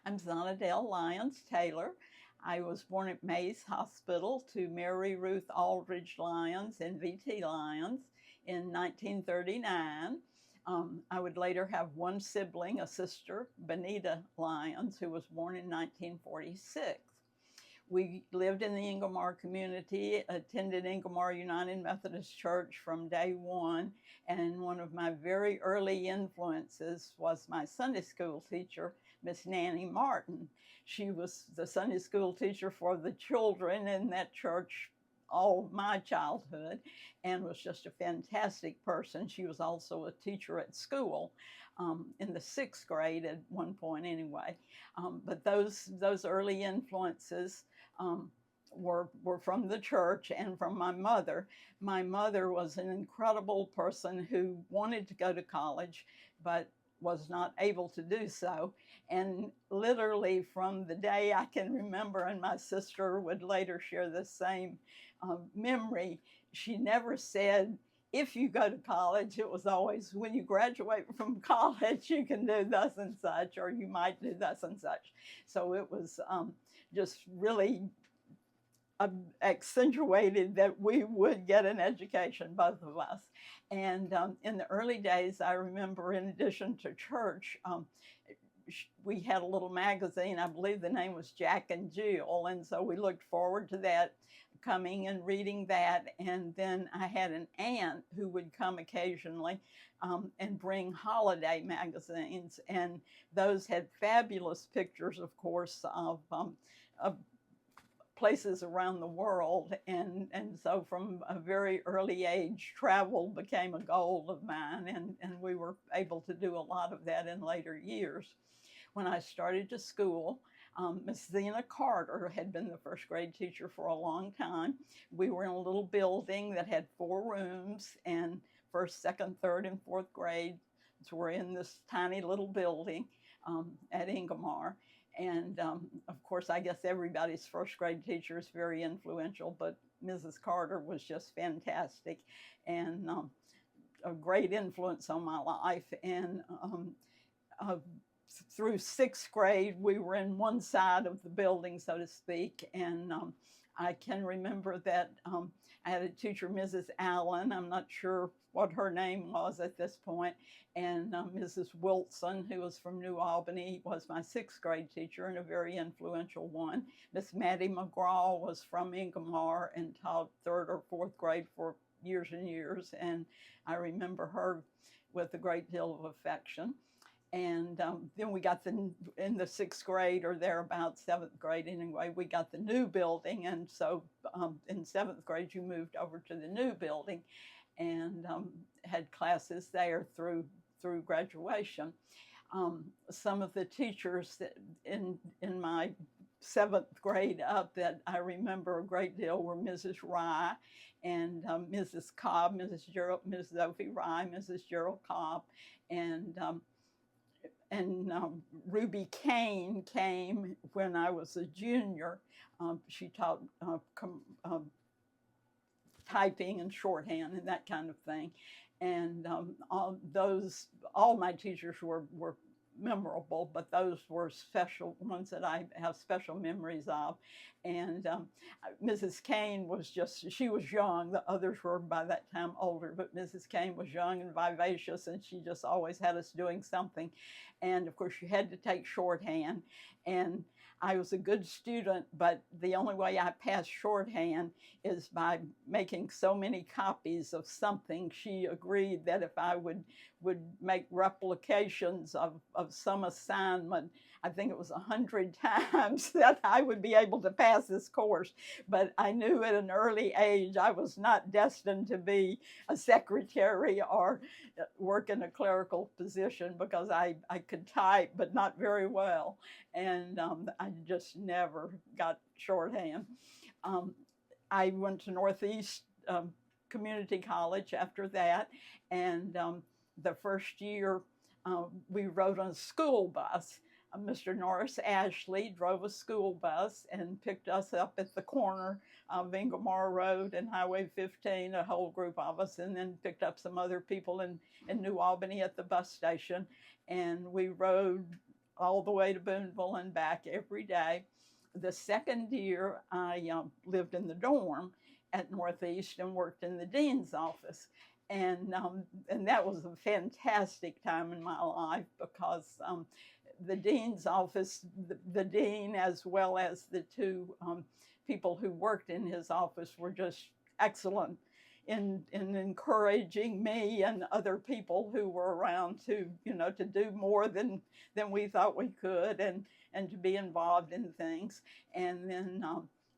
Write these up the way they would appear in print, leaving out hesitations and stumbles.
I'm ZonaDale Lyons Taylor. I was born at Mays Hospital to Mary Ruth Aldridge Lyons and V.T. Lyons in 1939. I would later have one sibling, a sister, Benita Lyons, who was born in 1946. We lived in the Ingomar community, attended Ingomar United Methodist Church from day one, and one of my very early influences was my Sunday school teacher, Miss Nanny Martin. She was the Sunday school teacher for the children in that church all my childhood, and was just a fantastic person. She was also a teacher at school, in the 6th grade at one point anyway. But those early influences were from the church and from my mother. My mother was an incredible person who wanted to go to college, but was not able to do so. And literally from the day I can remember, and my sister would later share the same memory, she never said, if you go to college. It was always, when you graduate from college, you can do thus and such, or you might do thus and such. So it was just really accentuated that we would get an education, both of us. And in the early days, I remember, in addition to church, we had a little magazine. I believe the name was Jack and Jill, and so we looked forward to that, coming and reading that. And then I had an aunt who would come occasionally and bring holiday magazines, and those had fabulous pictures, of course, of places around the world. And so from a very early age, travel became a goal of mine, and we were able to do a lot of that in later years. When I started to school, Miss Zena Carter had been the 1st grade teacher for a long time. We were in a little building that had 4 rooms, and 1st, 2nd, 3rd, and 4th grades were in this tiny little building at Ingomar. And of course, I guess everybody's 1st grade teacher is very influential, but Mrs. Carter was just fantastic and a great influence on my life. And through 6th grade, we were in one side of the building, so to speak. And I can remember that I had a teacher, Mrs. Allen. I'm not sure what her name was at this point. And Mrs. Wilson, who was from New Albany, was my 6th grade teacher, and a very influential one. Miss Maddie McGraw was from Ingomar and taught 3rd or 4th grade for years and years. And I remember her with a great deal of affection. And then we got in the 6th grade, or thereabouts, 7th grade anyway, we got the new building. And so in 7th grade, you moved over to the new building and had classes there through graduation. Some of the teachers that in my 7th grade up that I remember a great deal were Mrs. Rye and Mrs. Cobb, Mrs. Sophie Rye, Mrs. Gerald Cobb, and Ruby Kane came when I was a junior. She taught typing and shorthand and that kind of thing. And all my teachers were memorable, but those were special ones that I have special memories of. And Mrs. Kane was she was young. The others were by that time older, but Mrs. Kane was young and vivacious, and she just always had us doing something. And of course, you had to take shorthand. And I was a good student, but the only way I passed shorthand is by making so many copies of something. She agreed that if I would make replications of some assignment, I think it was 100 times, that I would be able to pass this course. But I knew at an early age I was not destined to be a secretary or work in a clerical position, because I could type, but not very well. And I just never got shorthand. I went to Northeast Community College after that, and the first year we rode on a school bus. Mr. Norris Ashley drove a school bus and picked us up at the corner of Ingomar Road and Highway 15, a whole group of us, and then picked up some other people in New Albany at the bus station. And we rode all the way to Boonville and back every day. The second year, I lived in the dorm at Northeast and worked in the dean's office. And that was a fantastic time in my life because the dean's office, the dean as well as the two people who worked in his office were just excellent in encouraging me and other people who were around to, to do more than we thought we could, and to be involved in things. And then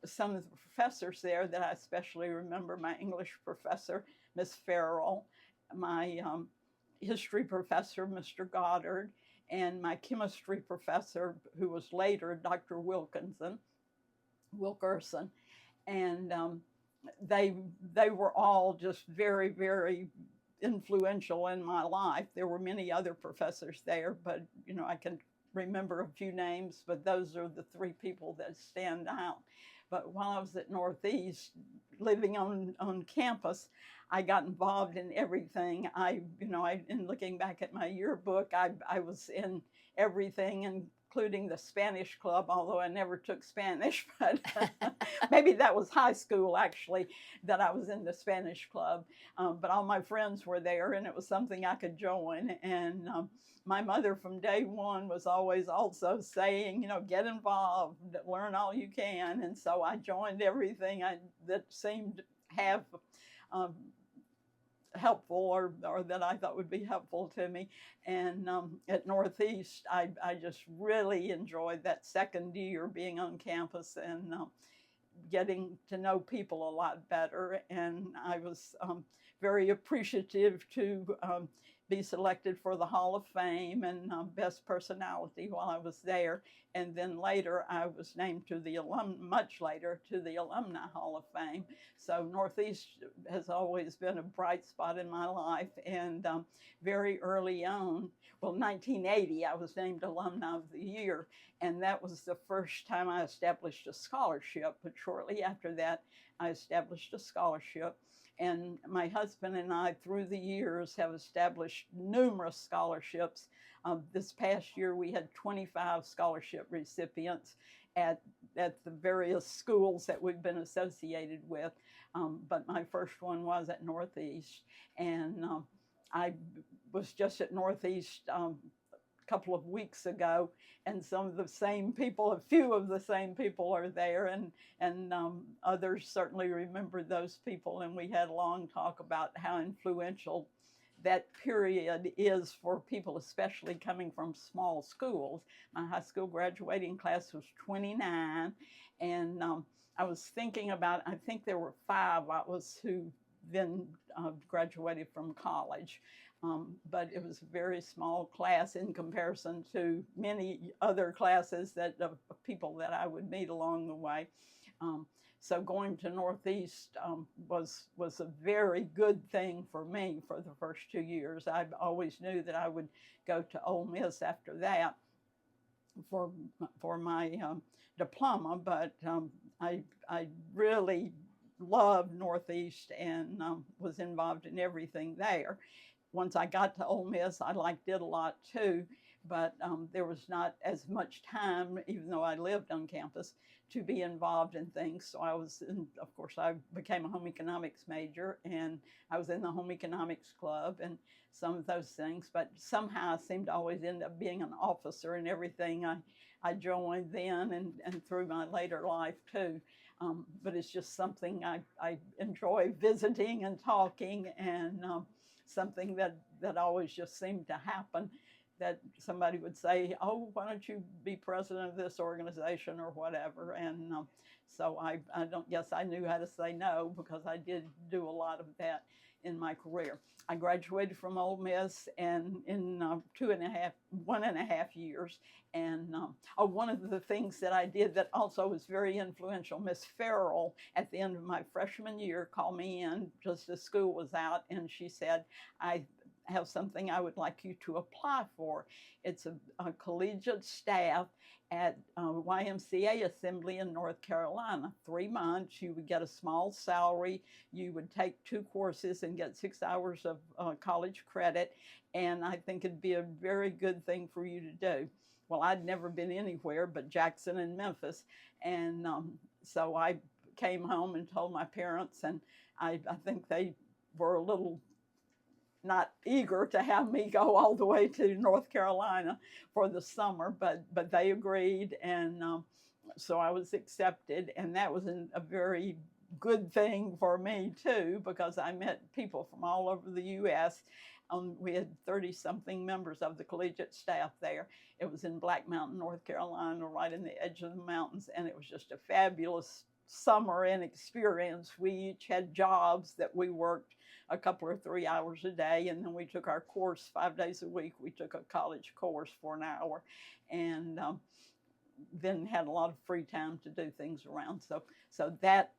some of the professors there that I especially remember, my English professor, Miss Farrell, my history professor, Mr. Goddard, and my chemistry professor, who was later Dr. Wilkerson. And they were all just very, very influential in my life. There were many other professors there, but I can remember a few names, but those are the three people that stand out. But while I was at Northeast, living on campus, I got involved in everything. In looking back at my yearbook, I was in everything, including the Spanish club, although I never took Spanish, but maybe that was high school actually, that I was in the Spanish club. But all my friends were there, and it was something I could join. And my mother from day one was always also saying, get involved, learn all you can. And so I joined everything that seemed have helpful or that I thought would be helpful to me. And at Northeast, I just really enjoyed that second year being on campus and getting to know people a lot better. And I was very appreciative to be selected for the Hall of Fame and Best Personality while I was there. And then later I was named to the much later to the Alumni Hall of Fame. So Northeast has always been a bright spot in my life. And very early on, well, 1980, I was named Alumni of the Year. And that was the first time I established a scholarship. But shortly after that, I established a scholarship. And my husband and I, through the years, have established numerous scholarships. This past year, we had 25 scholarship recipients at the various schools that we've been associated with. But my first one was at Northeast. And I was just at Northeast a couple of weeks ago, and some of the same people, a few of the same people are there, and others certainly remember those people, and we had a long talk about how influential that period is for people, especially coming from small schools. My high school graduating class was 29, and I was thinking about, I think there were 5 who then graduated from college. But it was a very small class in comparison to many other classes of people that I would meet along the way. So going to Northeast was a very good thing for me for the first 2 years. I always knew that I would go to Ole Miss after that for my diploma, but I really loved Northeast and was involved in everything there. Once I got to Ole Miss, I liked it a lot too, but there was not as much time, even though I lived on campus, to be involved in things. So of course, I became a home economics major, and I was in the home economics club and some of those things, but somehow I seemed to always end up being an officer in everything I joined then and through my later life too. But it's just something I enjoy visiting and talking, and something that always just seemed to happen, that somebody would say, oh, why don't you be president of this organization or whatever. And so I don't guess I knew how to say no, because I did do a lot of that in my career. I graduated from Ole Miss and in 1.5 years. And one of the things that I did that also was very influential, Miss Farrell, at the end of my freshman year, called me in just as school was out, and she said, I have something I would like you to apply for. It's a collegiate staff at YMCA Assembly in North Carolina. 3 months, you would get a small salary, you would take 2 courses and get 6 hours of college credit, and I think it'd be a very good thing for you to do. well, I'd never been anywhere but Jackson and Memphis. And so I came home and told my parents, and I think they were a little not eager to have me go all the way to North Carolina for the summer, but they agreed, and so I was accepted, and that was a very good thing for me too, because I met people from all over the U.S. We had 30-something members of the collegiate staff there. It was in Black Mountain, North Carolina, right in the edge of the mountains, and it was just a fabulous summer and experience. We each had jobs that we worked a couple or 3 hours a day, and then we took our course 5 days a week. We took a college course for an hour, and then had a lot of free time to do things around. So that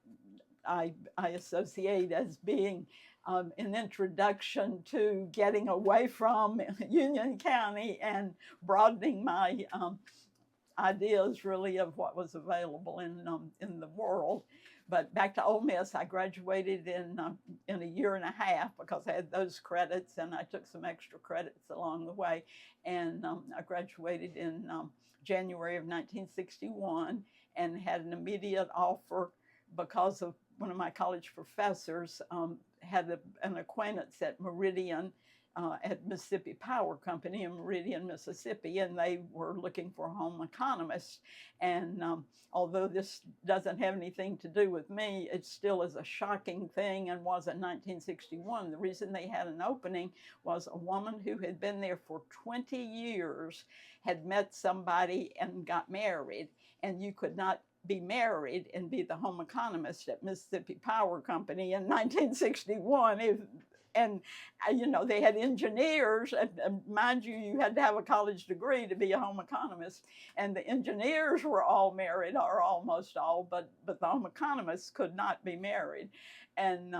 I associate as being an introduction to getting away from Union County and broadening my ideas really of what was available in the world. But back to Ole Miss, I graduated in a year and a half because I had those credits, and I took some extra credits along the way. And I graduated in January of 1961 and had an immediate offer because of one of my college professors had an acquaintance at Meridian, at Mississippi Power Company in Meridian, Mississippi, and they were looking for a home economist. And although this doesn't have anything to do with me, it still is a shocking thing, and was in 1961. The reason they had an opening was a woman who had been there for 20 years had met somebody and got married, and you could not be married and be the home economist at Mississippi Power Company in 1961. And, you know, they had engineers, and mind you, you had to have a college degree to be a home economist. And the engineers were all married, or almost all, but the home economists could not be married. And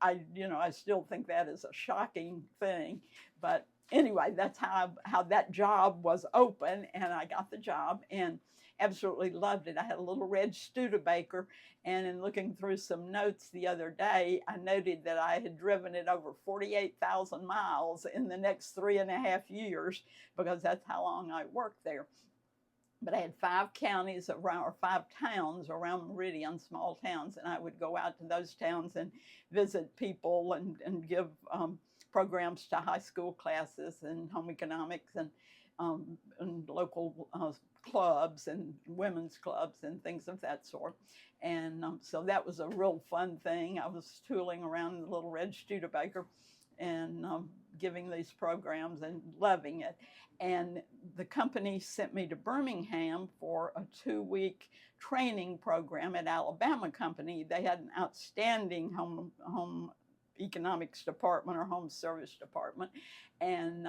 I still think that is a shocking thing. But anyway, that's how that job was open, and I got the job and absolutely loved it. I had a little red Studebaker, and in looking through some notes the other day, I noted that I had driven it over 48,000 miles in the next 3.5 years, because that's how long I worked there. But I had 5 counties around, or 5 towns around Meridian, small towns, and I would go out to those towns and visit people and give programs to high school classes and home economics and local clubs and women's clubs and things of that sort. And so that was a real fun thing. I was tooling around in the little red Studebaker and giving these programs and loving it. And the company sent me to Birmingham for a 2-week training program at Alabama Company. They had an outstanding home economics department or home service department. And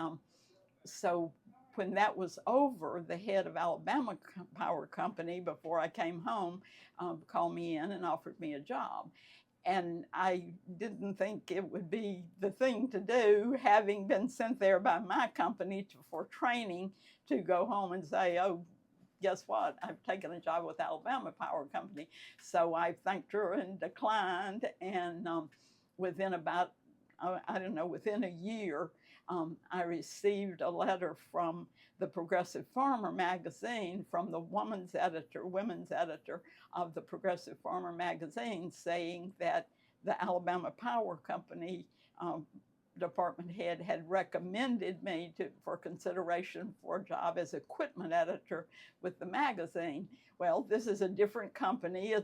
so when that was over, the head of Alabama Power Company, before I came home, called me in and offered me a job. And I didn't think it would be the thing to do, having been sent there by my company for training, to go home and say, oh, guess what? I've taken a job with Alabama Power Company. So I thanked her and declined. And within about, within a year, I received a letter from the Progressive Farmer magazine, from the women's editor of the Progressive Farmer magazine, saying that the Alabama Power Company department head had recommended me for consideration for a job as equipment editor with the magazine. Well, this is a different company.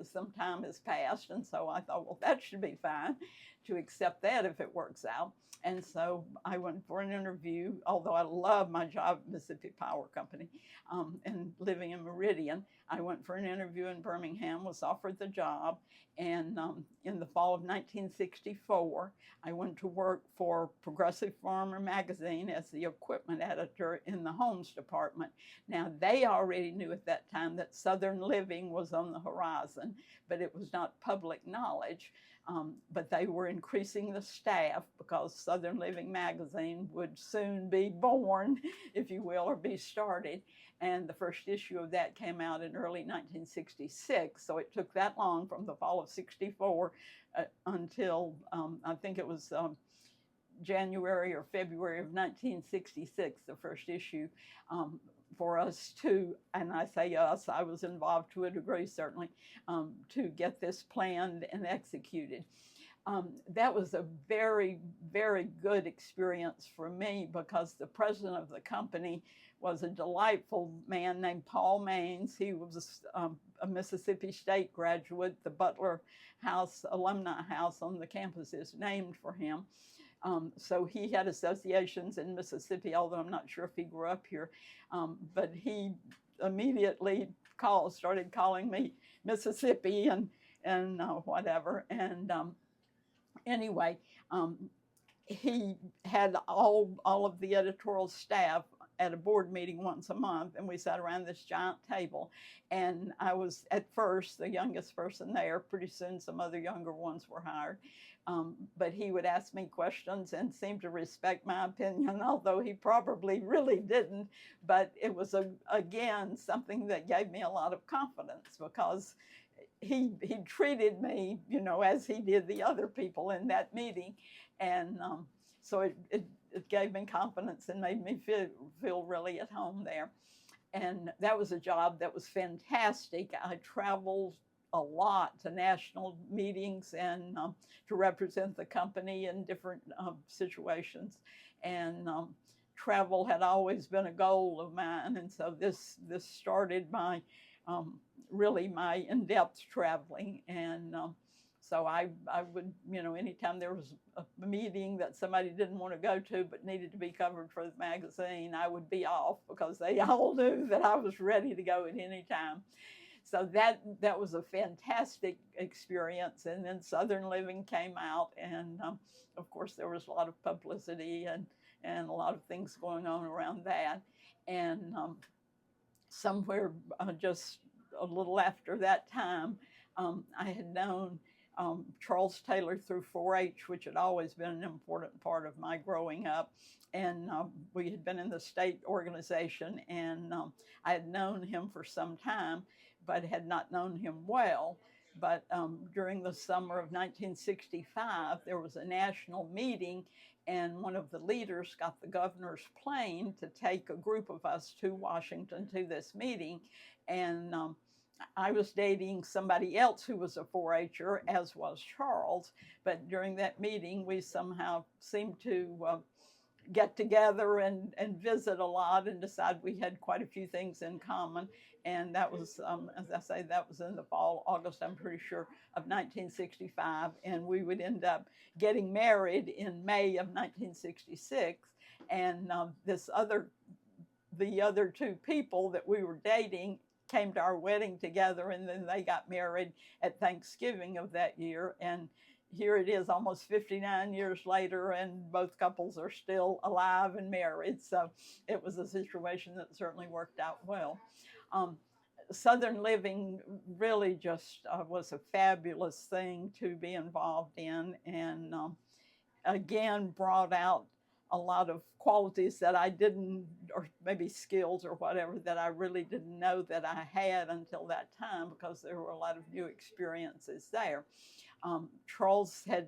Some time has passed, and so I thought, well, that should be fine to accept that if it works out. And so I went for an interview, although I love my job at Mississippi Power Company and living in Meridian. I went for an interview in Birmingham, was offered the job, and in the fall of 1964, I went to work for Progressive Farmer magazine as the equipment editor in the homes department. Now, they already knew at that time that Southern Living was on the horizon, but it was not public knowledge. But they were increasing the staff because Southern Living magazine would soon be born, if you will, or be started. And the first issue of that came out in early 1966. So it took that long, from the fall of 64 until I think it was January or February of 1966, the first issue, for us to, and I say us, I was involved to a degree certainly, to get this planned and executed. That was a very, very good experience for me because the president of the company was a delightful man named Paul Maines. He was a Mississippi State graduate. The Butler House, Alumni House on the campus is named for him. So he had associations in Mississippi, although I'm not sure if he grew up here. But he immediately started calling me Mississippi and whatever. And anyway, he had all of the editorial staff at a board meeting once a month, and we sat around this giant table. And I was at first the youngest person there. Pretty soon some other younger ones were hired. But he would ask me questions and seemed to respect my opinion, although he probably really didn't. But it was, again, something that gave me a lot of confidence because he treated me, you know, as he did the other people in that meeting. And so it gave me confidence and made me feel really at home there. And that was a job that was fantastic. I traveled a lot to national meetings and to represent the company in different situations. And travel had always been a goal of mine. And so this started my really my in-depth traveling. And so I would, you know, anytime there was a meeting that somebody didn't want to go to but needed to be covered for the magazine, I would be off because they all knew that I was ready to go at any time. So that was a fantastic experience. And then Southern Living came out, and of course there was a lot of publicity and a lot of things going on around that. And somewhere just a little after that time, I had known Charles Taylor through 4-H, which had always been an important part of my growing up. And we had been in the state organization, and I had known him for some time, but had not known him well. But during the summer of 1965, there was a national meeting, and one of the leaders got the governor's plane to take a group of us to Washington to this meeting. And I was dating somebody else who was a 4-H'er, as was Charles. But during that meeting, we somehow seemed to get together and visit a lot and decide we had quite a few things in common. And that was, as I say, that was in the fall, August, I'm pretty sure, of 1965. And we would end up getting married in May of 1966. And the other two people that we were dating came to our wedding together, and then they got married at Thanksgiving of that year. And here it is almost 59 years later, and both couples are still alive and married. So it was a situation that certainly worked out well. Southern Living really just was a fabulous thing to be involved in, and again brought out a lot of qualities that I didn't, or maybe skills or whatever, that I really didn't know that I had until that time, because there were a lot of new experiences there. Charles had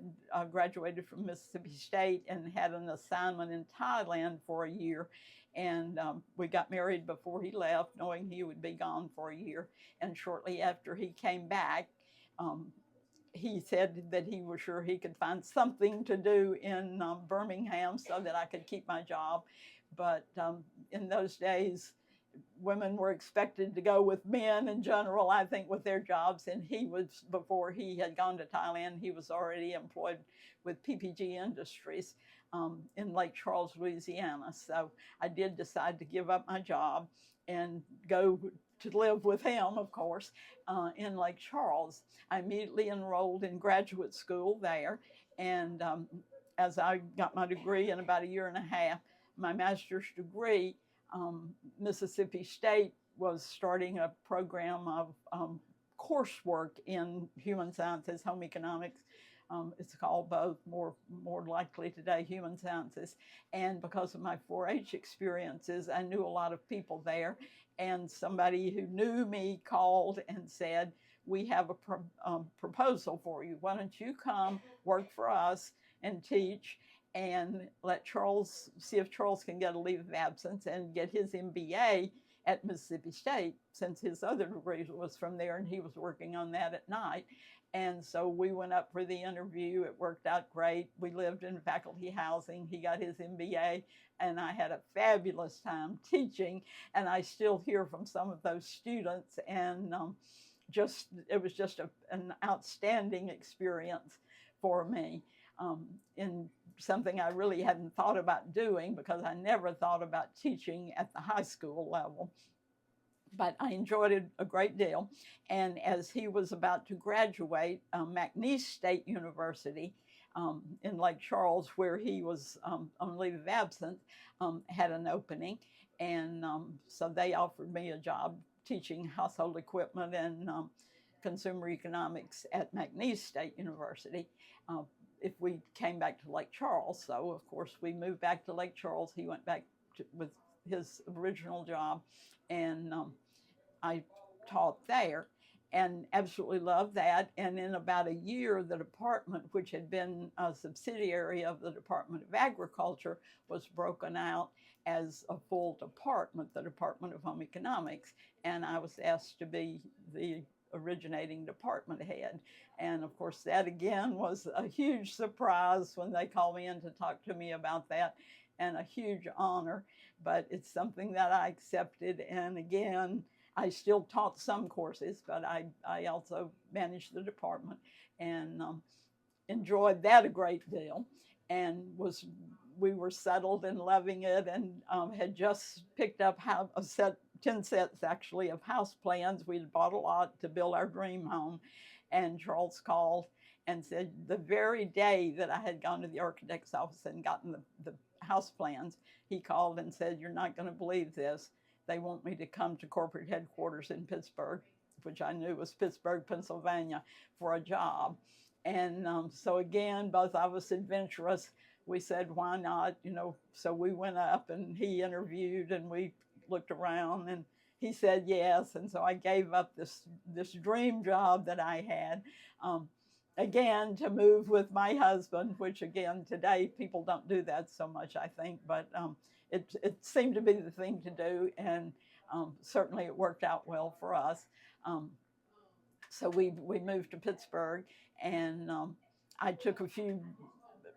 graduated from Mississippi State and had an assignment in Thailand for a year. And we got married before he left, knowing he would be gone for a year. And shortly after he came back, he said that he was sure he could find something to do in Birmingham so that I could keep my job. But in those days, women were expected to go with men in general, I think, with their jobs. And he was, before he had gone to Thailand, he was already employed with PPG Industries in Lake Charles, Louisiana. So I did decide to give up my job and go to live with him, of course, in Lake Charles. I immediately enrolled in graduate school there. And as I got my degree in about a year and a half, my master's degree, Mississippi State was starting a program of coursework in human sciences, home economics. It's called both, more likely today, human sciences. And because of my 4-H experiences, I knew a lot of people there. And somebody who knew me called and said, we have a proposal for you. Why don't you come work for us and teach? and let Charles see if Charles can get a leave of absence and get his MBA at Mississippi State, since his other degree was from there and he was working on that at night. And so we went up for the interview. It worked out great. We lived in faculty housing. He got his MBA, and I had a fabulous time teaching. And I still hear from some of those students, and it was just an outstanding experience for me, in something I really hadn't thought about doing, because I never thought about teaching at the high school level. But I enjoyed it a great deal. And as he was about to graduate, McNeese State University in Lake Charles, where he was on leave of absence, had an opening. And so they offered me a job teaching household equipment and consumer economics at McNeese State University if we came back to Lake Charles. So, of course, we moved back to Lake Charles. He went back with his original job, and I taught there and absolutely loved that. And in about a year, the department, which had been a subsidiary of the Department of Agriculture, was broken out as a full department, the Department of Home Economics, and I was asked to be the originating department head. And of course, that again was a huge surprise when they called me in to talk to me about that, and a huge honor. But it's something that I accepted. And again, I still taught some courses, but I also managed the department, and enjoyed that a great deal, and we were settled and loving it, and had just picked up 10 sets actually of house plans. We'd bought a lot to build our dream home, and Charles called and said, the very day that I had gone to the architect's office and gotten the house plans, he called and said, "You're not going to believe this. They want me to come to corporate headquarters in Pittsburgh," which I knew was Pittsburgh, Pennsylvania, for a job. And so again, both of us adventurous. We said, why not? So we went up, and he interviewed, and we looked around, and he said yes. And so I gave up this dream job that I had, again, to move with my husband, which again, today people don't do that so much, I think, but it seemed to be the thing to do, and certainly it worked out well for us. So we moved to Pittsburgh, and I took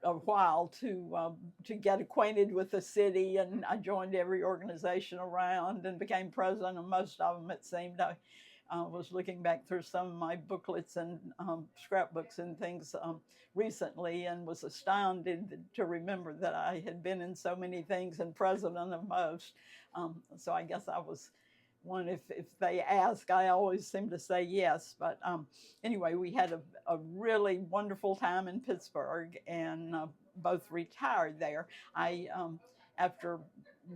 a while to get acquainted with the city, and I joined every organization around and became president of most of them, it seemed. I was looking back through some of my booklets and scrapbooks and things recently, and was astounded to remember that I had been in so many things and president of most. So I guess I was one, if they ask, I always seem to say yes. But anyway, we had a really wonderful time in Pittsburgh, and both retired there. I, after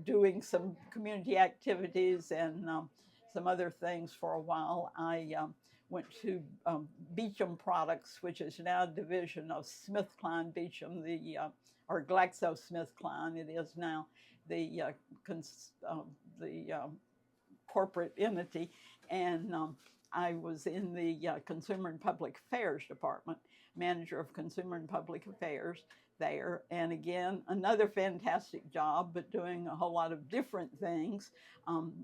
doing some community activities and some other things for a while, I went to Beecham Products, which is now a division of SmithKline Beecham, or GlaxoSmithKline. It is now the corporate entity, and I was in the Consumer and Public Affairs Department, manager of Consumer and Public Affairs there. And again, another fantastic job, but doing a whole lot of different things.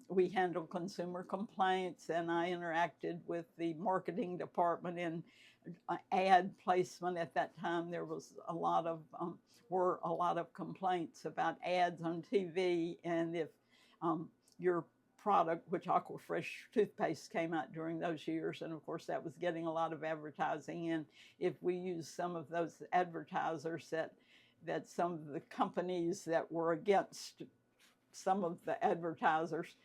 We handled consumer complaints, and I interacted with the marketing department in ad placement. At that time, there was were a lot of complaints about ads on TV, and if your product, which Aquafresh toothpaste came out during those years, and of course that was getting a lot of advertising, and if we used some of those advertisers that some of the companies that were against some of the advertisers,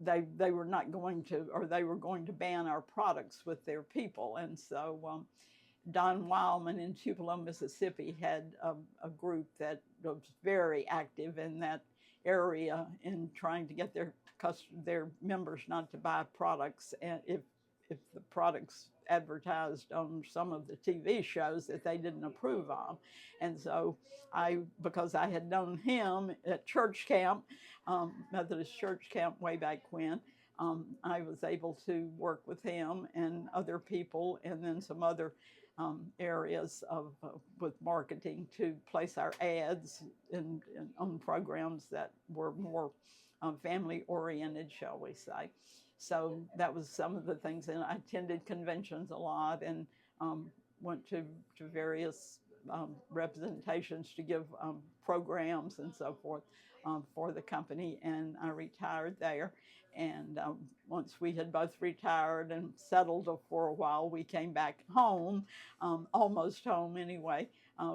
they were not going to, or they were going to ban our products with their people. And so Don Wildman in Tupelo, Mississippi had a group that was very active in that area in trying to get their members not to buy products, and if the products advertised on some of the TV shows that they didn't approve of. And so because I had known him at church camp, Methodist church camp way back when, I was able to work with him and other people, and then some other areas of with marketing to place our ads on programs that were more family oriented, shall we say. So that was some of the things, and I attended conventions a lot, and went to various representations to give programs and so forth for the company, and I retired there. And once we had both retired and settled for a while, we came back home, almost home anyway.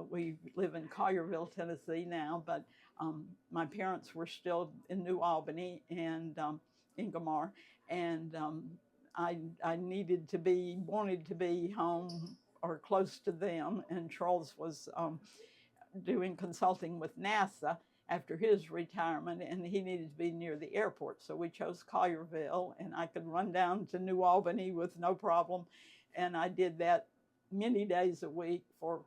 We live in Collierville, Tennessee now, but my parents were still in New Albany and Ingomar, and I wanted to be home or close to them, and Charles was doing consulting with NASA after his retirement, and he needed to be near the airport. So we chose Collierville, and I could run down to New Albany with no problem. And I did that many days a week for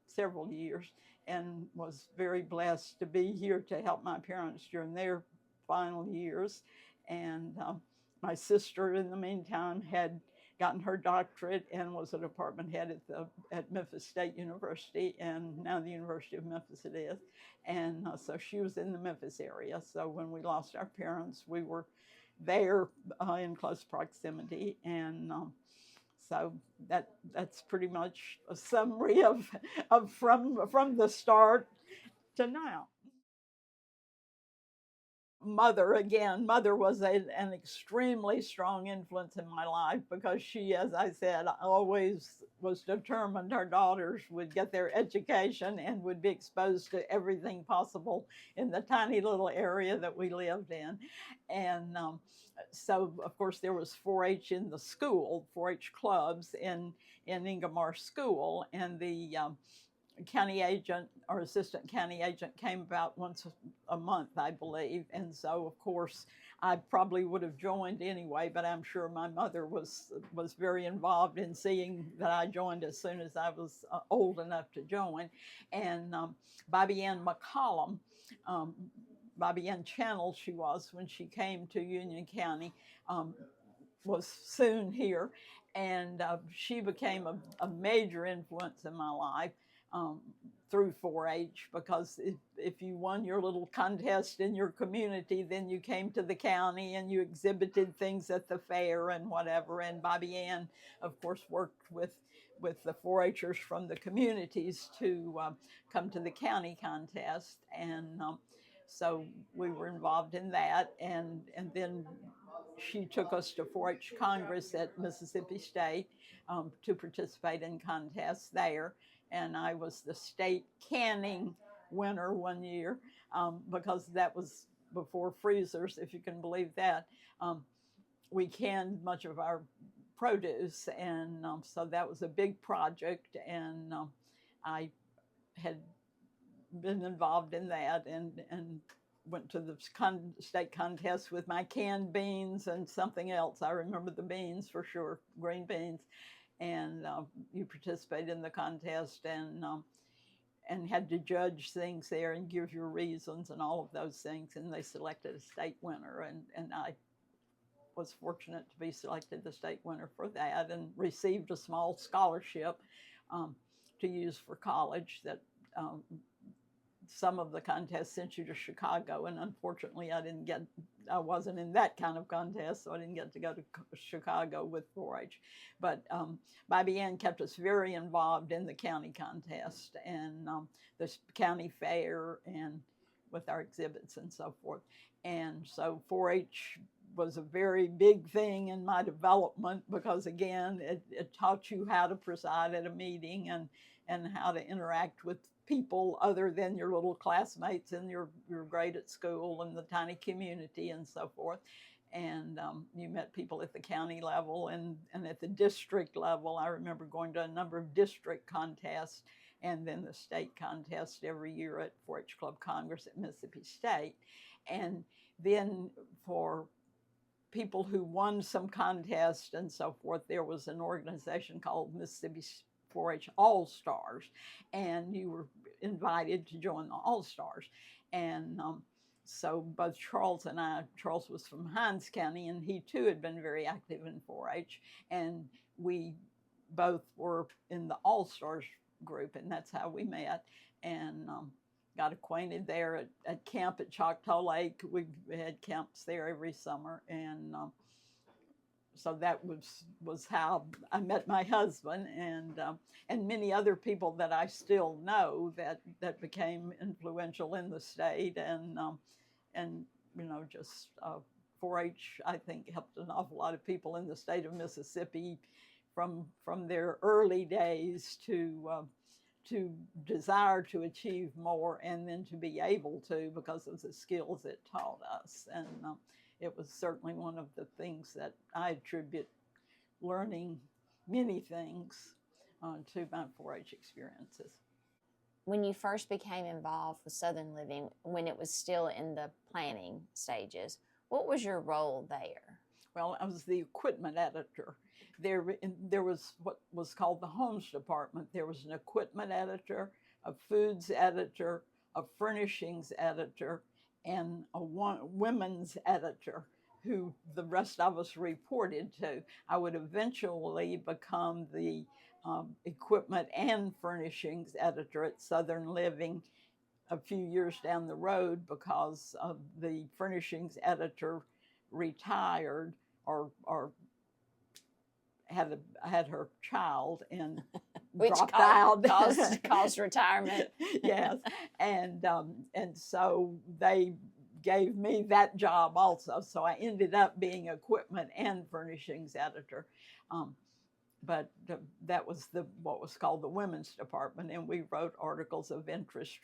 several years, and was very blessed to be here to help my parents during their final years. And my sister, in the meantime, had gotten her doctorate and was a department head at Memphis State University, and now the University of Memphis it is. And so she was in the Memphis area. So when we lost our parents, we were there in close proximity. And so that's pretty much a summary of from the start to now. Mother was an extremely strong influence in my life, because she, as I said, always was determined her daughters would get their education and would be exposed to everything possible in the tiny little area that we lived in. And so, of course, there was 4-H in the school, 4-H clubs in Ingomar School, and the county agent or assistant county agent came about once a month, I believe. And so, of course, I probably would have joined anyway, but I'm sure my mother was very involved in seeing that I joined as soon as I was old enough to join. And Bobby Ann McCollum, Bobby Ann Channel she was when she came to Union County, was soon here. And she became a major influence in my life. Through 4-H, because if you won your little contest in your community, then you came to the county and you exhibited things at the fair and whatever. And Bobby Ann, of course, worked with the 4-Hers from the communities to come to the county contest. And so we were involved in that. And then she took us to 4-H Congress at Mississippi State to participate in contests there. And I was the state canning winner one year, because that was before freezers, if you can believe that. We canned much of our produce, and so that was a big project, and I had been involved in that, and went to the state contest with my canned beans and something else. I remember the beans for sure, green beans. And you participate in the contest, and had to judge things there and give your reasons and all of those things. And they selected a state winner, and I was fortunate to be selected the state winner for that, and received a small scholarship to use for college. That some of the contests sent you to Chicago, and unfortunately I wasn't in that kind of contest, so I didn't get to go to Chicago with 4-H. But Bobby Ann kept us very involved in the county contest and the county fair, and with our exhibits and so forth. And so 4-H was a very big thing in my development, because again, it taught you how to preside at a meeting, and how to interact with people other than your little classmates in your grade at school and the tiny community and so forth. And you met people at the county level and at the district level. I remember going to a number of district contests, and then the state contest every year at 4-H Club Congress at Mississippi State. And then for people who won some contest and so forth, there was an organization called Mississippi 4-H All-Stars, and you were invited to join the All-Stars. And So both Charles and I, Charles was from Hinds County, and he too had been very active in 4-H, and we both were in the All Stars group, and that's how we met, and got acquainted there at camp at Choctaw Lake. We had camps there every summer, and so that was how I met my husband, and many other people that I still know that became influential in the state, and just 4-H I think helped an awful lot of people in the state of Mississippi from their early days to desire to achieve more, and then to be able to, because of the skills it taught us. And it was certainly one of the things that I attribute learning many things to my 4-H experiences. When you first became involved with Southern Living, when it was still in the planning stages, what was your role there? Well, I was the equipment editor. There was what was called the Homes Department. There was an equipment editor, a foods editor, a furnishings editor, and a women's editor who the rest of us reported to. I would eventually become the equipment and furnishings editor at Southern Living a few years down the road, because the furnishings editor retired or had her child and which dropped out. caused retirement. Yes, and so they gave me that job also. So I ended up being equipment and furnishings editor. But that was what was called the women's department, and we wrote articles of interest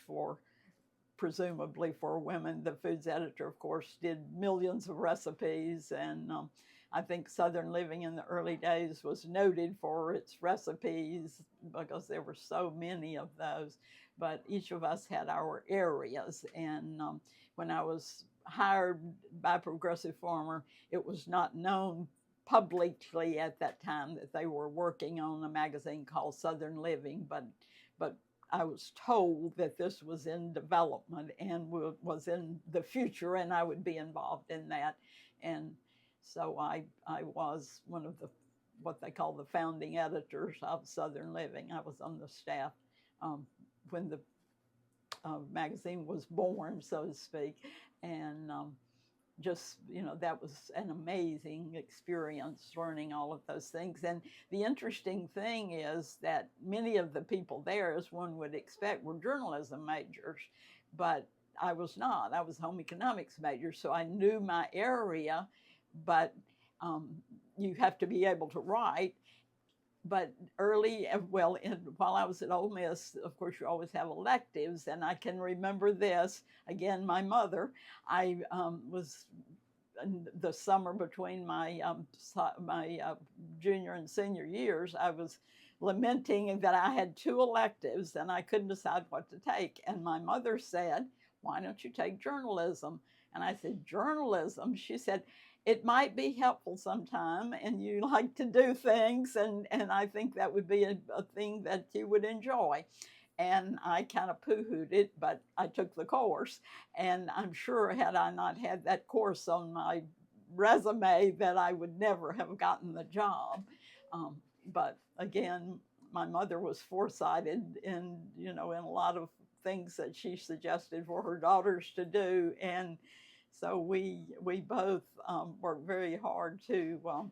presumably for women. The foods editor, of course, did millions of recipes, and I think Southern Living in the early days was noted for its recipes because there were so many of those. But each of us had our areas, and when I was hired by Progressive Farmer, it was not known publicly at that time that they were working on a magazine called Southern Living, but I was told that this was in development and was in the future, and I would be involved in that. And so I was one of what they call the founding editors of Southern Living. I was on the staff when the magazine was born, so to speak, and that was an amazing experience, learning all of those things. And the interesting thing is that many of the people there, as one would expect, were journalism majors, but I was not. I was home economics major, so I knew my area, but you have to be able to write. But while I was at Ole Miss, of course, you always have electives, and I can remember this. Again, my mother, I was in the summer between my junior and senior years, I was lamenting that I had 2 electives and I couldn't decide what to take. And my mother said, "Why don't you take journalism?" And I said, "Journalism?" She said, "It might be helpful sometime, and you like to do things, and I think that would be a thing that you would enjoy." And I kind of poo-hooed it, but I took the course. And I'm sure had I not had that course on my resume, that I would never have gotten the job. But again, my mother was foresighted in a lot of things that she suggested for her daughters to do. And so we both worked very hard to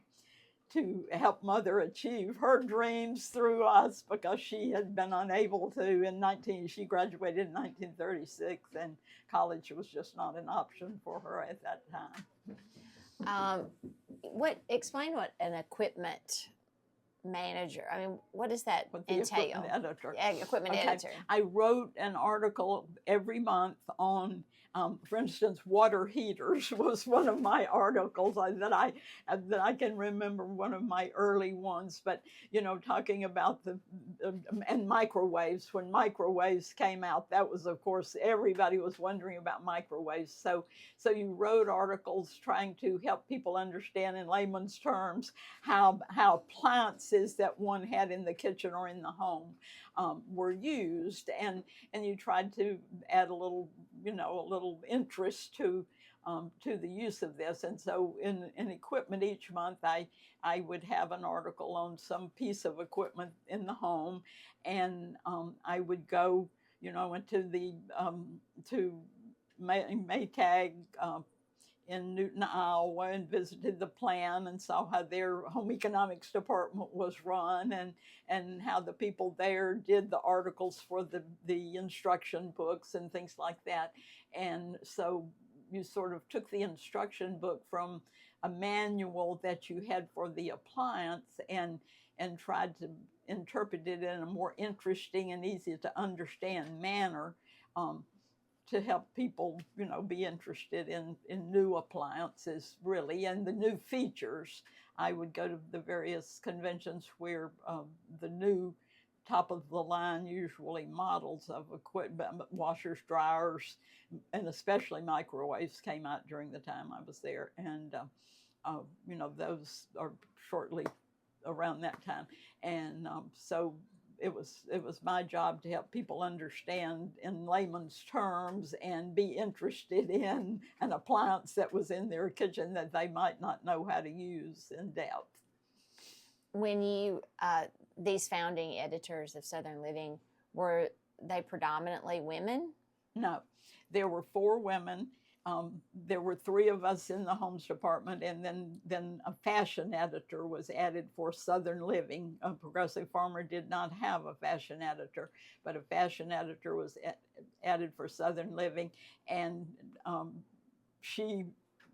help Mother achieve her dreams through us, because she had been unable to. She graduated in 1936, and college was just not an option for her at that time. Explain what an equipment manager, I mean, what does that entail? Equipment editor. Yeah, equipment editor. I wrote an article every month on, for instance, water heaters was one of my articles that I can remember, one of my early ones. But talking about and microwaves. When microwaves came out, that was, of course, everybody was wondering about microwaves. So you wrote articles trying to help people understand in layman's terms how appliances that one had in the kitchen or in the home were used, and you tried to add a little a little interest to the use of this. And so in equipment each month, I would have an article on some piece of equipment in the home, and I would go, into the to Maytag in Newton, Iowa, and visited the plant and saw how their home economics department was run, and how the people there did the articles for the instruction books and things like that. And so you sort of took the instruction book from a manual that you had for the appliance and tried to interpret it in a more interesting and easy to understand manner, to help people, be interested in new appliances, really, and the new features. I would go to the various conventions where the new top of the line, usually models of equipment, washers, dryers, and especially microwaves came out during the time I was there. And, those are shortly around that time. And so it was my job to help people understand in layman's terms and be interested in an appliance that was in their kitchen that they might not know how to use in depth. When you, these founding editors of Southern Living, were they predominantly women? No, there were 4 women. There were 3 of us in the homes department, and then a fashion editor was added for Southern Living. Progressive Farmer did not have a fashion editor, but a fashion editor was added for Southern Living, and she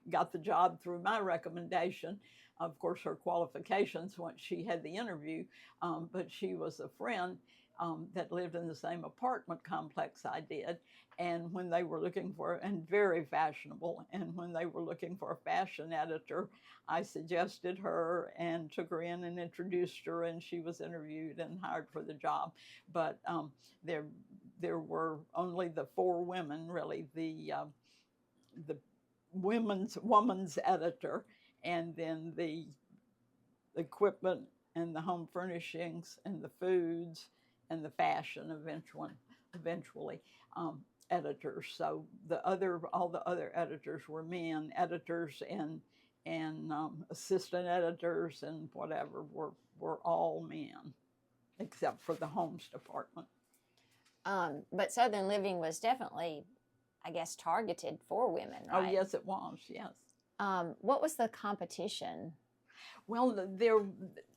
got the job through my recommendation. Of course, her qualifications once she had the interview, but she was a friend that lived in the same apartment complex I did. And when they were looking for, and very fashionable, and when they were looking for a fashion editor, I suggested her and took her in and introduced her, and she was interviewed and hired for the job. But there were only the 4 women, really, the woman's editor, and then the equipment and the home furnishings and the foods and the fashion eventually editors. So all the other editors were men. Editors and assistant editors and whatever were all men, except for the homes department. But Southern Living was definitely, I guess, targeted for women, right? Oh, yes, it was, yes. What was the competition? Well,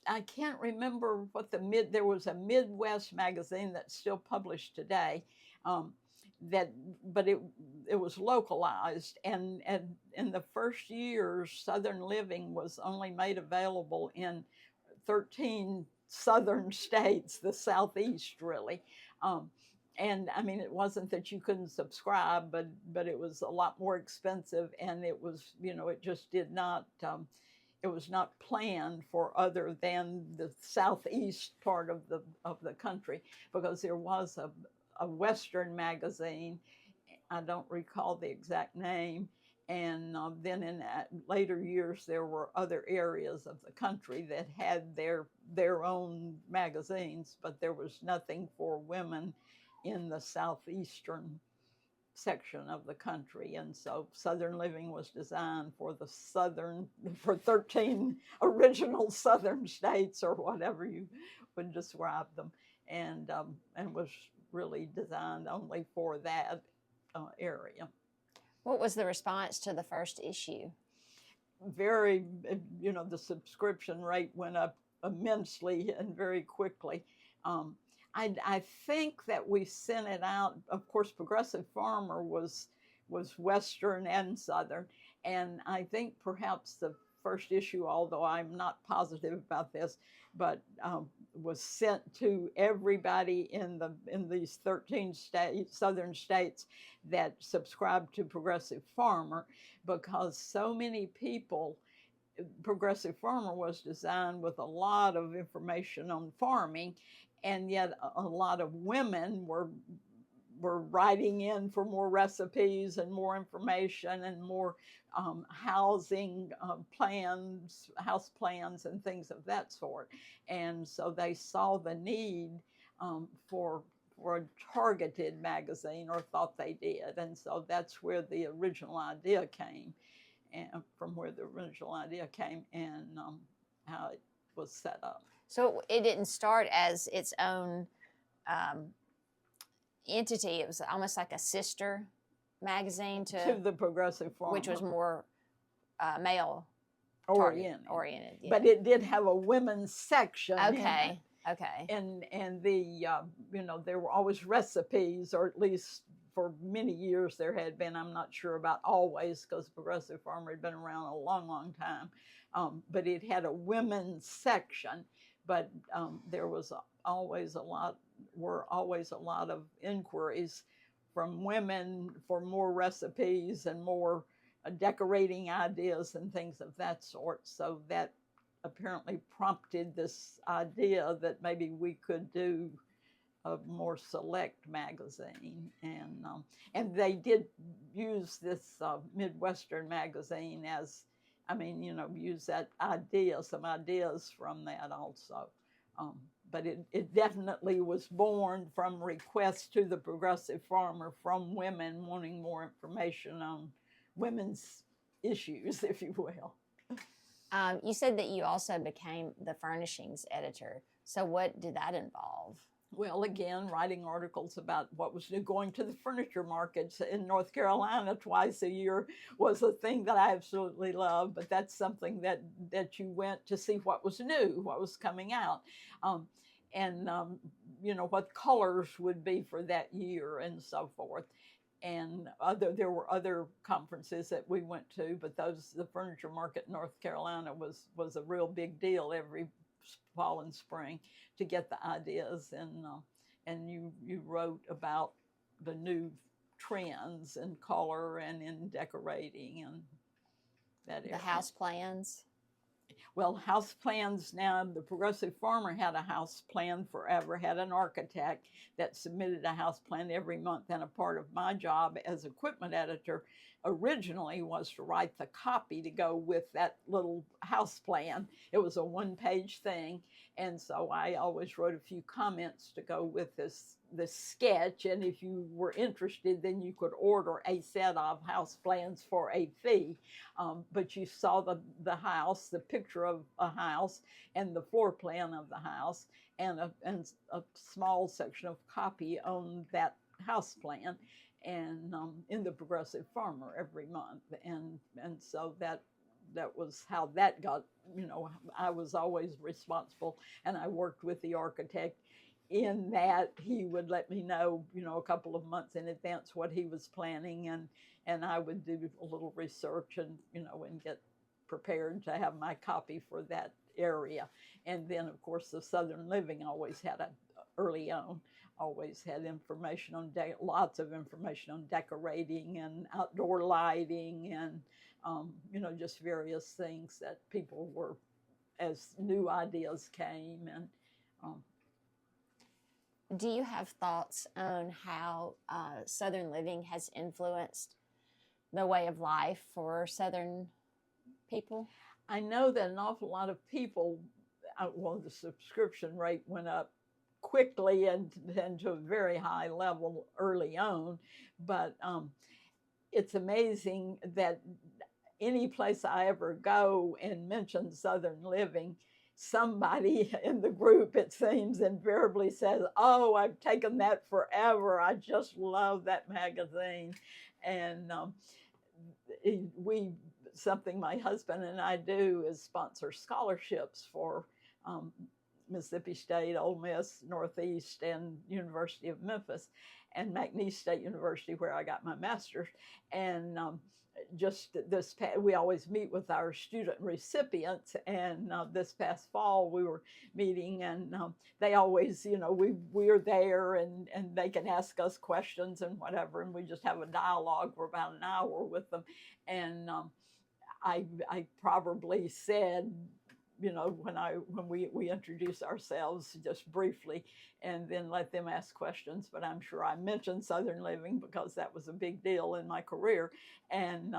I can't remember what there was a Midwest magazine that's still published today, but it was localized, and in the first years, Southern Living was only made available in 13 southern states, the Southeast, really. And I mean, it wasn't that you couldn't subscribe, but it was a lot more expensive, and it was, it just did not, it was not planned for other than the Southeast part of the country, because there was a Western magazine, I don't recall the exact name, and then in later years there were other areas of the country that had their own magazines, but there was nothing for women in the southeastern section of the country. And so Southern Living was designed for 13 original southern states, or whatever you would describe them, and was really designed only for that area. What was the response to the first issue? Very, the subscription rate went up immensely and very quickly. I think that we sent it out. Of course, Progressive Farmer was Western and Southern, and I think perhaps the first issue, although I'm not positive about this, but was sent to everybody in these 13 southern states that subscribed to Progressive Farmer, because so many people. Progressive Farmer was designed with a lot of information on farming, and yet a lot of women were writing in for more recipes and more information and more housing plans, house plans, and things of that sort. And so they saw the need for for a targeted magazine, or thought they did. And so that's where the original idea came, and how it was set up. So it didn't start as its own entity. It was almost like a sister magazine to the Progressive Farmer, which was more male oriented. Yeah. But it did have a women's section. Okay. And the there were always recipes, or at least for many years there had been. I'm not sure about always, because Progressive Farmer had been around a long time. But it had a women's section. But there was always a lot of inquiries from women for more recipes and more decorating ideas and things of that sort. So that apparently prompted this idea that maybe we could do a more select magazine. And they did use this Midwestern magazine as, use that idea, some ideas from that also. But it definitely was born from requests to the Progressive Farmer from women wanting more information on women's issues, if you will. You said that you also became the furnishings editor. So what did that involve? Well, again, writing articles about what was new. Going to the furniture markets in North Carolina twice a year was a thing that I absolutely loved, but that's something that you went to see what was new, what was coming out, and what colors would be for that year and so forth. And there were other conferences that we went to, but the furniture market in North Carolina was a real big deal every fall and spring to get the ideas. And you wrote about the new trends in color and in decorating and that area. The house plans. Well, house plans now, the Progressive Farmer had a house plan forever, had an architect that submitted a house plan every month, and a part of my job as equipment editor originally was to write the copy to go with that little house plan. It was a one-page thing, and so I always wrote a few comments to go with this sketch, and if you were interested, then you could order a set of house plans for a fee. But you saw the house, the picture of a house, and the floor plan of the house, and a small section of copy on that house plan, and in the Progressive Farmer every month. And so that was how that got, I was always responsible, and I worked with the architect in that he would let me know, a couple of months in advance what he was planning, and I would do a little research and get prepared to have my copy for that area. And then, of course, the Southern Living always had early on, always had information on lots of information on decorating and outdoor lighting and just various things that people were, as new ideas came. And do you have thoughts on how Southern Living has influenced the way of life for Southern people? I know that an awful lot of people, the subscription rate went up quickly and to a very high level early on, but it's amazing that any place I ever go and mention Southern Living, somebody in the group, it seems, invariably says, "Oh, I've taken that forever. I just love that magazine." And something my husband and I do is sponsor scholarships for Mississippi State, Ole Miss, Northeast, and University of Memphis, and McNeese State University, where I got my master's. And just we always meet with our student recipients, and this past fall we were meeting, and they always, we're there, and they can ask us questions and whatever, and we just have a dialogue for about an hour with them. And I probably said, when we introduce ourselves just briefly and then let them ask questions, but I'm sure I mentioned Southern Living because that was a big deal in my career. And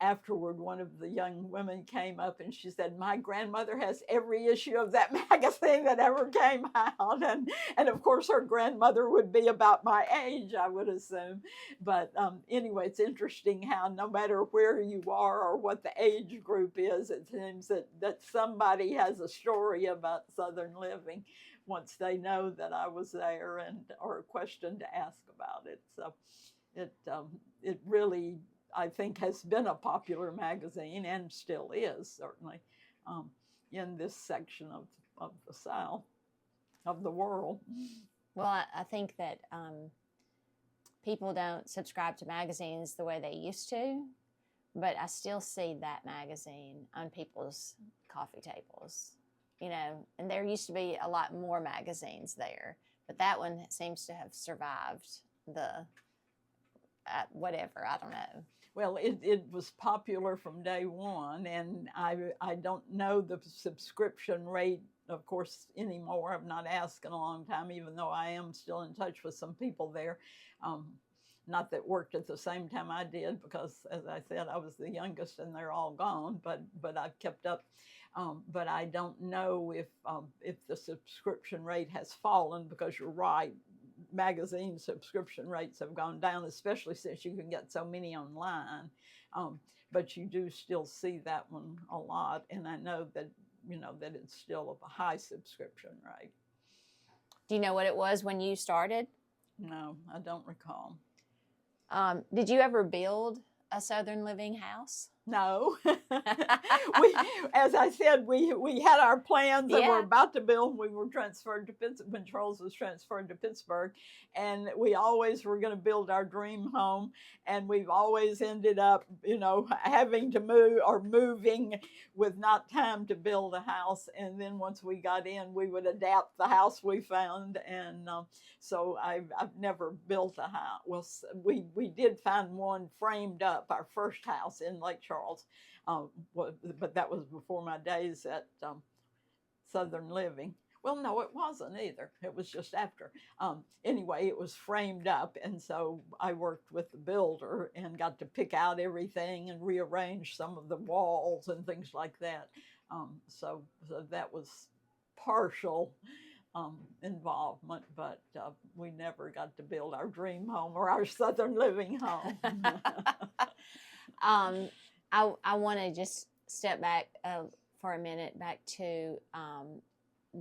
afterward, one of the young women came up and she said, "My grandmother has every issue of that magazine that ever came out." And of course, her grandmother would be about my age, I would assume. But anyway, it's interesting how no matter where you are or what the age group is, it seems that somebody has a story about Southern living once they know that I was there and or a question to ask about it. So it really, I think, has been a popular magazine and still is, certainly, in this section of the South, of the world. Well, I think that people don't subscribe to magazines the way they used to, but I still see that magazine on people's coffee tables, you know, and there used to be a lot more magazines there, but that one seems to have survived the whatever, I don't know. Well, it was popular from day one, and I don't know the subscription rate, of course, anymore. I've not asked in a long time, even though I am still in touch with some people there. Not that worked at the same time I did, because, as I said, I was the youngest and they're all gone, but I've kept up. But I don't know if the subscription rate has fallen, because you're right, magazine subscription rates have gone down, especially since you can get so many online. But you do still see that one a lot, and I know that, you know, that it's still of a high subscription rate. Do you know what it was when you started? No, I don't recall. Did you ever build a Southern living house? No. As I said, we had our plans and we're about to build. We were transferred to Pittsburgh when Charles was transferred to Pittsburgh, and we always were going to build our dream home. And we've always ended up, you know, having to move or moving with not time to build a house. And then once we got in, we would adapt the house we found. And so I've never built a house. Well, we did find one framed up, our first house in Lake Charles, but that was before my days at Southern Living. Well, no, it wasn't either. It was just after. Anyway, it was framed up, and so I worked with the builder and got to pick out everything and rearrange some of the walls and things like that. So that was partial involvement, but we never got to build our dream home or our Southern living home. I want to just step back for a minute, back to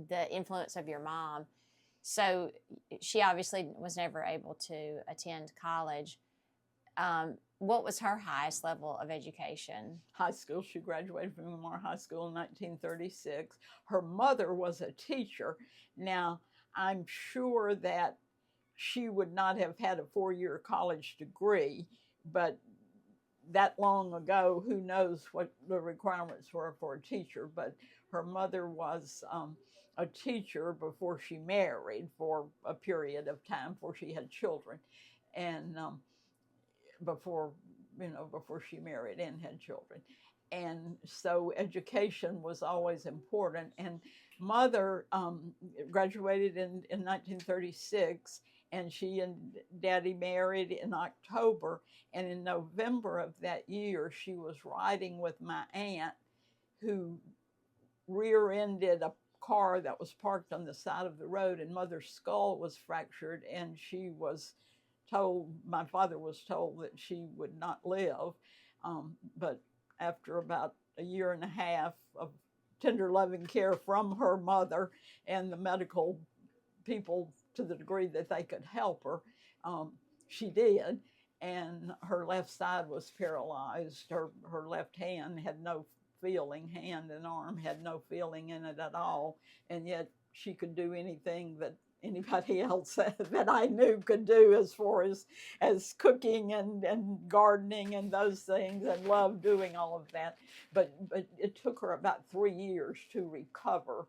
the influence of your mom. So she obviously was never able to attend college. What was her highest level of education? High school. She graduated from Lamar High School in 1936. Her mother was a teacher. Now, I'm sure that she would not have had a 4-year college degree, but that long ago, who knows what the requirements were for a teacher. But her mother was a teacher before she married for a period of time, before she had children, and before she married and had children. And so education was always important. And Mother graduated in 1936, and she and Daddy married in October. And in November of that year, she was riding with my aunt, who rear-ended a car that was parked on the side of the road, and Mother's skull was fractured, and she was told, my father was told, that she would not live. But after about a year and a half of tender loving care from her mother and the medical people, to the degree that they could help her, she did. And her left side was paralyzed. Her left hand had no feeling, hand and arm had no feeling in it at all. And yet she could do anything that anybody else that I knew could do, as far as cooking and gardening and those things, and loved doing all of that. But it took her about 3 years to recover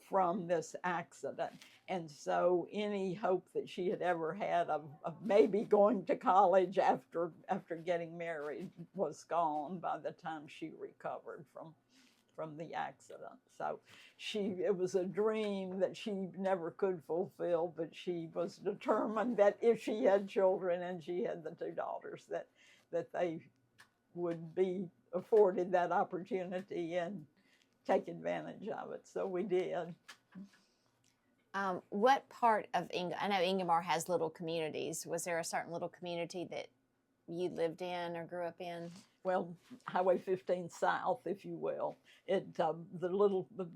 from this accident. And so any hope that she had ever had of maybe going to college after getting married was gone by the time she recovered from the accident. So it was a dream that she never could fulfill, but she was determined that if she had children, and she had the 2 daughters, that they would be afforded that opportunity and take advantage of it. So we did. What part of I know Ingomar has little communities. Was there a certain little community that you lived in or grew up in? Well, Highway 15 South, if you will. The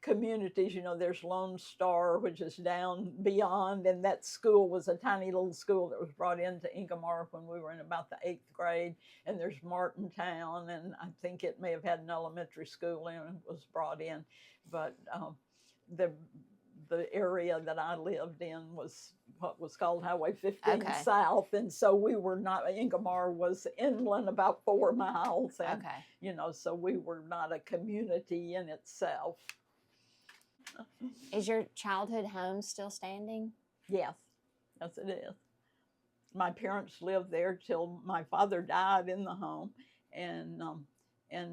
communities, there's Lone Star, which is down beyond, and that school was a tiny little school that was brought into Ingomar when we were in about the 8th grade. And there's Martintown, and I think it may have had an elementary school in and was brought in. But the area that I lived in was what was called Highway 15 South, and so we were not. Ingomar was inland about 4 miles, and so we were not a community in itself. Is your childhood home still standing? Yes, yes, it is. My parents lived there till my father died in the home, and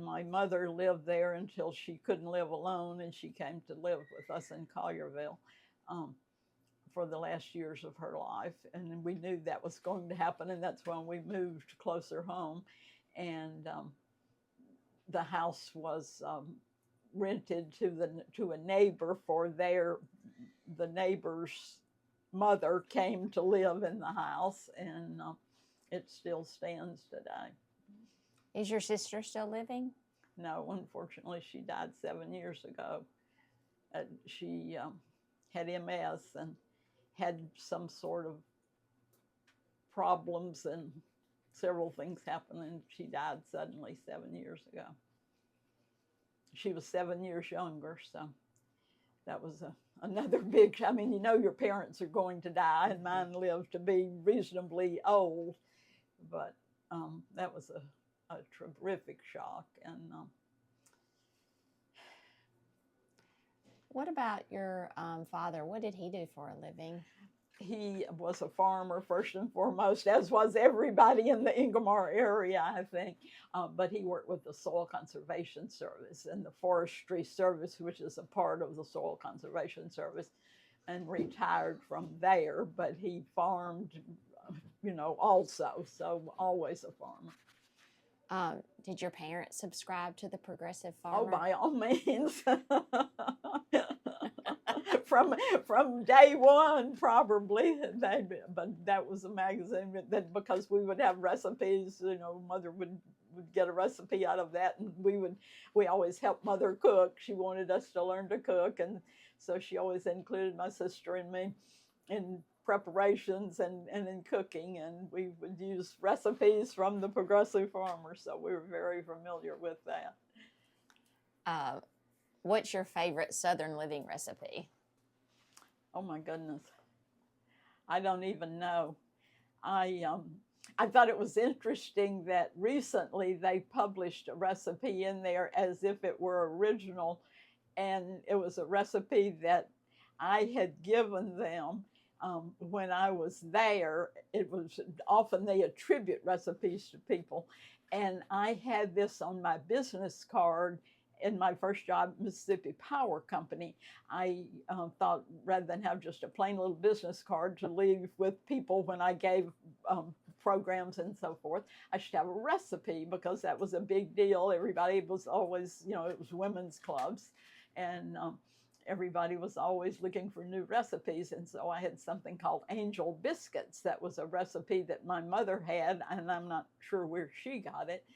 my mother lived there until she couldn't live alone, and she came to live with us in Collierville for the last years of her life. And we knew that was going to happen, and that's when we moved closer home. And the house was rented to a neighbor the neighbor's mother came to live in the house, and it still stands today. Is your sister still living? No, unfortunately, she died 7 years ago. She had MS and had some sort of problems, and several things happened, and she died suddenly 7 years ago. She was 7 years younger, so that was another big, your parents are going to die, and mine lived to be reasonably old, but that was a terrific shock. And what about your father? What did he do for a living? He was a farmer first and foremost, as was everybody in the Ingomar area, I think. But he worked with the Soil Conservation Service and the Forestry Service, which is a part of the Soil Conservation Service, and retired from there. But he farmed, also, so always a farmer. Did your parents subscribe to the Progressive Farmer? Oh, by all means. From day one, probably. But that was a magazine that, because we would have recipes, Mother would get a recipe out of that, and we always helped Mother cook. She wanted us to learn to cook, and so she always included my sister and me in preparations and in cooking, and we would use recipes from the Progressive Farmer, so we were very familiar with that. What's your favorite Southern living recipe? Oh my goodness, I don't even know. I thought it was interesting that recently they published a recipe in there as if it were original, and it was a recipe that I had given them when I was there. It was often they attribute recipes to people, and I had this on my business card in my first job, Mississippi Power Company. I thought rather than have just a plain little business card to leave with people when I gave programs and so forth, I should have a recipe, because that was a big deal. Everybody was always, it was women's clubs, and everybody was always looking for new recipes. And so I had something called Angel Biscuits. That was a recipe that my mother had, and I'm not sure where she got it.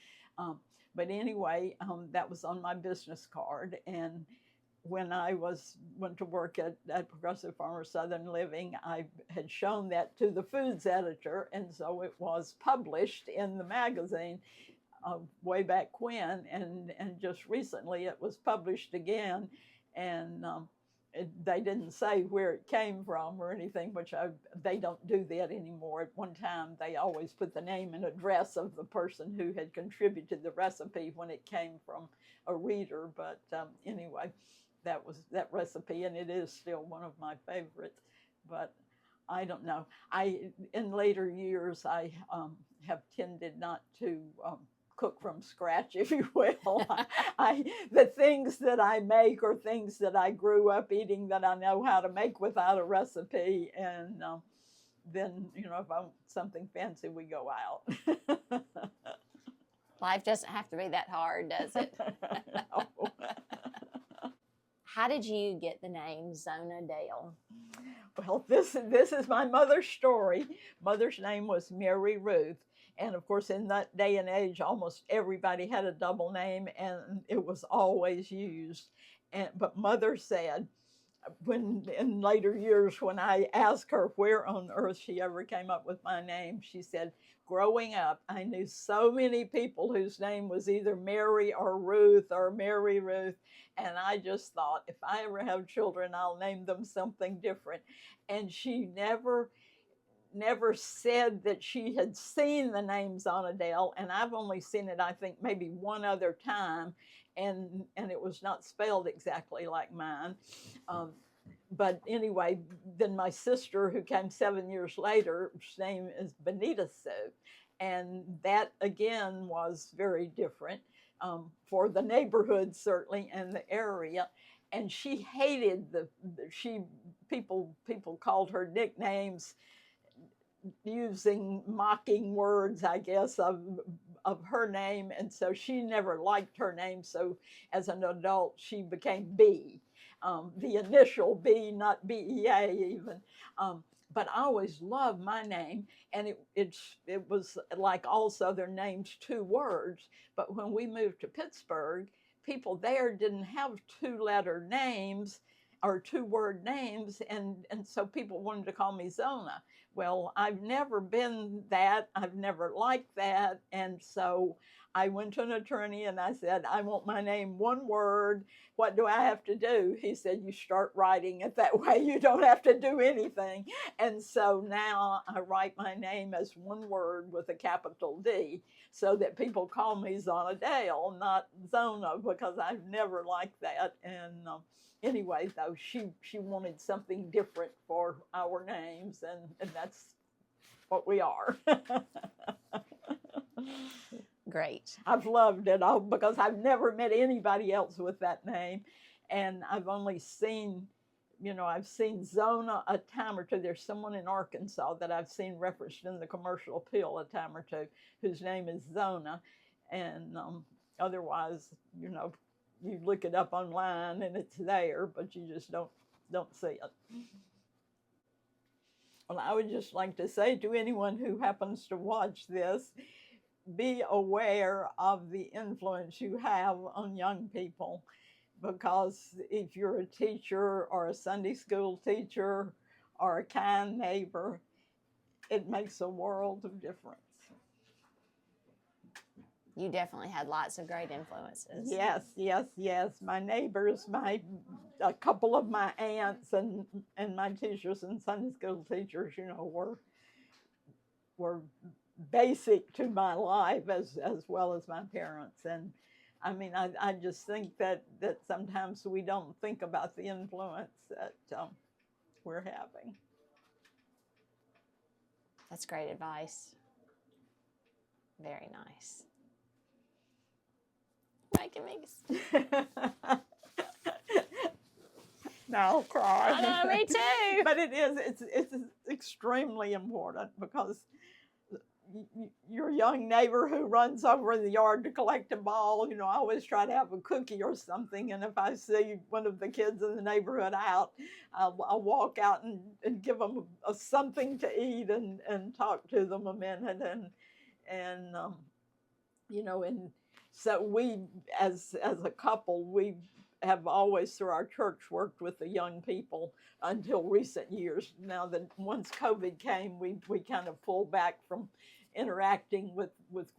But anyway, that was on my business card. And when I went to work at Progressive Farmer Southern Living, I had shown that to the foods editor, and so it was published in the magazine way back when, and just recently it was published again, and they didn't say where it came from or anything, which they don't do that anymore. At one time, they always put the name and address of the person who had contributed the recipe when it came from a reader. But anyway, that was that recipe, and it is still one of my favorites. But I don't know. In later years, I have tended not to cook from scratch, if you will. The things that I make are things that I grew up eating that I know how to make without a recipe, and then if I want something fancy, we go out. Life doesn't have to be that hard, does it? No. How did you get the name ZonaDale? Well, this is my mother's story. Mother's name was Mary Ruth. And of course, in that day and age, almost everybody had a double name, and it was always used. But Mother said, when in later years, when I asked her where on earth she ever came up with my name, she said, growing up, I knew so many people whose name was either Mary or Ruth or Mary Ruth. And I just thought, if I ever have children, I'll name them something different. And she never said that she had seen the name ZonaDale, and I've only seen it, I think, maybe one other time, and it was not spelled exactly like mine. But anyway, then my sister, who came 7 years later, her name is Benita Sue, and that again was very different for the neighborhood, certainly, and the area. And she hated people called her nicknames using mocking words, I guess, of her name, and so she never liked her name. So as an adult, she became B, the initial B, not BEA even. But I always loved my name, and it was like all Southern names, 2 words. But when we moved to Pittsburgh, people there didn't have 2-letter names or 2-word names, and so people wanted to call me Zona. Well, I've never been that. I've never liked that. And so I went to an attorney and I said, I want my name 1 word. What do I have to do? He said, you start writing it that way. You don't have to do anything. And so now I write my name as 1 word with a capital D, so that people call me ZonaDale, not Zona, because I've never liked that. And anyway, though, she wanted something different for our names, and that's what we are. Great. I've loved it all because I've never met anybody else with that name, and I've only seen, I've seen Zona a time or two. There's someone in Arkansas that I've seen referenced in the commercial appeal a time or two, whose name is Zona, and otherwise, you look it up online and it's there, but you just don't see it. Well, I would just like to say to anyone who happens to watch this, be aware of the influence you have on young people, because if you're a teacher or a Sunday school teacher or a kind neighbor, it makes a world of difference. You definitely had lots of great influences. Yes. My neighbors, a couple of my aunts and my teachers and Sunday school teachers, were basic to my life as well as my parents. And I mean, I just think that sometimes we don't think about the influence that we're having. That's great advice. Very nice. Making me. Now I'll cry. I know, me too. But it's extremely important, because your young neighbor who runs over in the yard to collect a ball, I always try to have a cookie or something. And if I see one of the kids in the neighborhood out, I'll walk out and give them something to eat and talk to them a minute. And so we, as a couple, we have always, through our church, worked with the young people until recent years. Now that once COVID came, we kind of pulled back from interacting with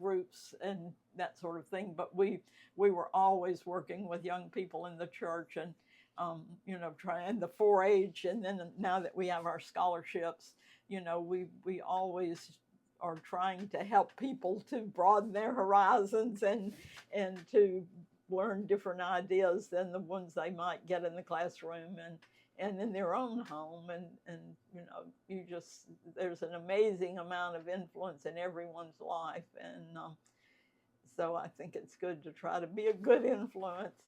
groups and that sort of thing. But we were always working with young people in the church, and trying the 4-H, and then now that we have our scholarships, we always are trying to help people to broaden their horizons and to learn different ideas than the ones they might get in the classroom and in their own home. And there's an amazing amount of influence in everyone's life. And so I think it's good to try to be a good influence.